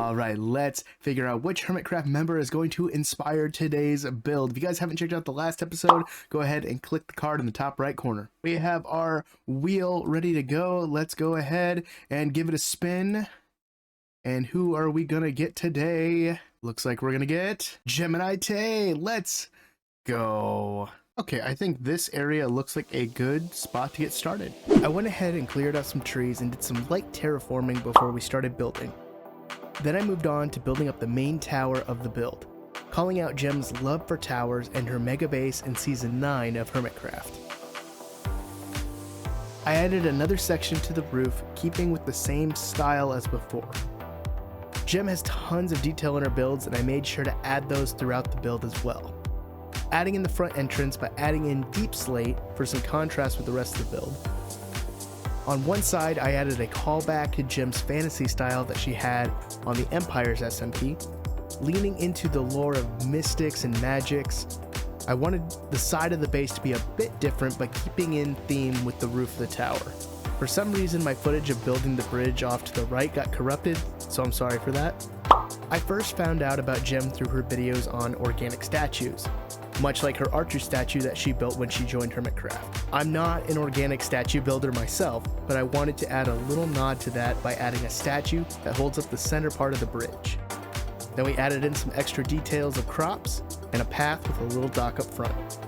All right, let's figure out which hermitcraft member is going to inspire today's build. If you guys haven't checked out the last episode, go ahead and click the card in the top right corner. We have our wheel ready to go. Let's go ahead and give it a spin. And who are we gonna get today? Looks like we're gonna get Gemini Tay. Let's go. Okay, I think this area looks like a good spot to get started. I went ahead and cleared out some trees and did some light terraforming before we started building. Then I moved on to building up the main tower of the build, calling out Gem's love for towers and her mega base in Season 9 of Hermitcraft. I added another section to the roof, keeping with the same style as before. Gem has tons of detail in her builds, and I made sure to add those throughout the build as well. Adding in the front entrance by adding in deep slate for some contrast with the rest of the build. On one side, I added a callback to Gem's fantasy style that she had on the Empire's SMP, leaning into the lore of mystics and magics. I wanted the side of the base to be a bit different, but keeping in theme with the roof of the tower. For some reason, my footage of building the bridge off to the right got corrupted, so I'm sorry for that. I first found out about Gem through her videos on organic statues, much like her archer statue that she built when she joined Hermitcraft. I'm not an organic statue builder myself, but I wanted to add a little nod to that by adding a statue that holds up the center part of the bridge. Then we added in some extra details of crops and a path with a little dock up front.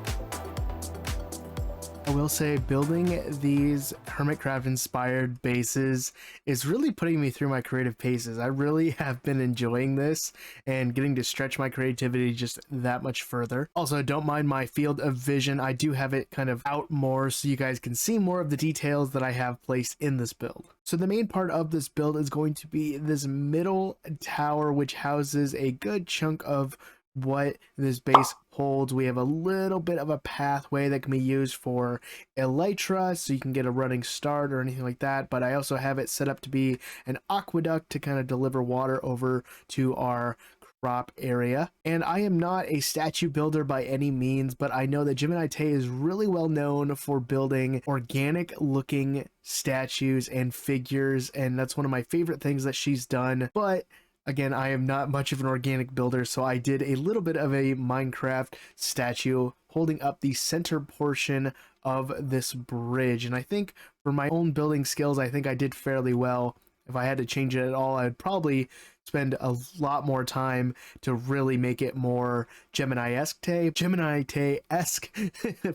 I will say building these Hermitcraft inspired bases is really putting me through my creative paces. I really have been enjoying this and getting to stretch my creativity just that much further. Also, don't mind my field of vision. I do have it kind of out more so you guys can see more of the details that I have placed in this build. So the main part of this build is going to be this middle tower, which houses a good chunk of what this base holds. We have a little bit of a pathway that can be used for elytra, so you can get a running start or anything like that, but I also have it set up to be an aqueduct to kind of deliver water over to our crop area. And I am not a statue builder by any means, but I know that Gemini Tay is really well known for building organic looking statues and figures, and that's one of my favorite things that she's done. But again, I am not much of an organic builder, so I did a little bit of a Minecraft statue holding up the center portion of this bridge. And I think for my own building skills, I think I did fairly well. If I had to change it at all, I'd probably spend a lot more time to really make it more Gemini-esque,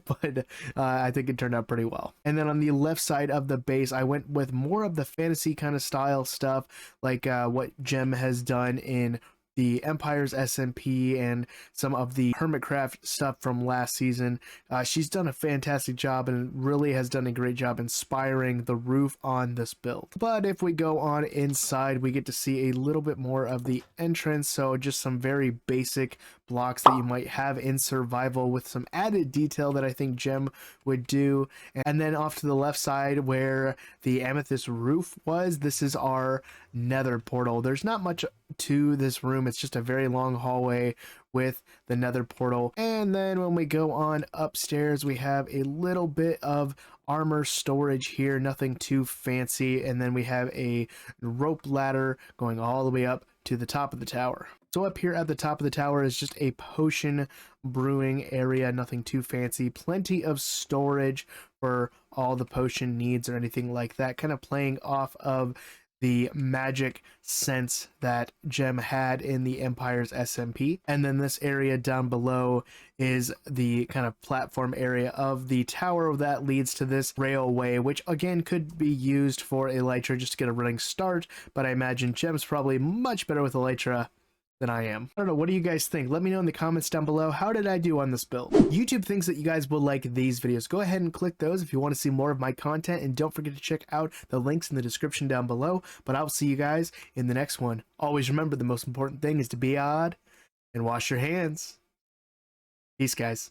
but I think it turned out pretty well. And then on the left side of the base, I went with more of the fantasy kind of style stuff, like what Gem has done in the Empire's SMP and some of the Hermitcraft stuff from last season. She's done a fantastic job and really has done a great job inspiring the roof on this build. But if we go on inside, we get to see a little bit more of the entrance, so just some very basic blocks that you might have in survival with some added detail that I think Gem would do. And then off to the left side where the amethyst roof was, this is our nether portal. There's not much to this room, it's just a very long hallway with the nether portal. And then when we go on upstairs, we have a little bit of armor storage here, nothing too fancy, and then we have a rope ladder going all the way up to the top of the tower. So up here at the top of the tower is just a potion brewing area, nothing too fancy, plenty of storage for all the potion needs or anything like that, kind of playing off of the magic sense that Gem had in the Empire's SMP. And then this area down below is the kind of platform area of the tower that leads to this railway, which again could be used for elytra just to get a running start, but I imagine Gem's probably much better with elytra than I am. I don't know, what do you guys think? Let me know in the comments down below. How did I do on this build? YouTube thinks that you guys will like these videos. Go ahead and click those if you want to see more of my content, and don't forget to check out the links in the description down below. But I'll see you guys in the next one. Always remember, the most important thing is to be odd and wash your hands. Peace, guys.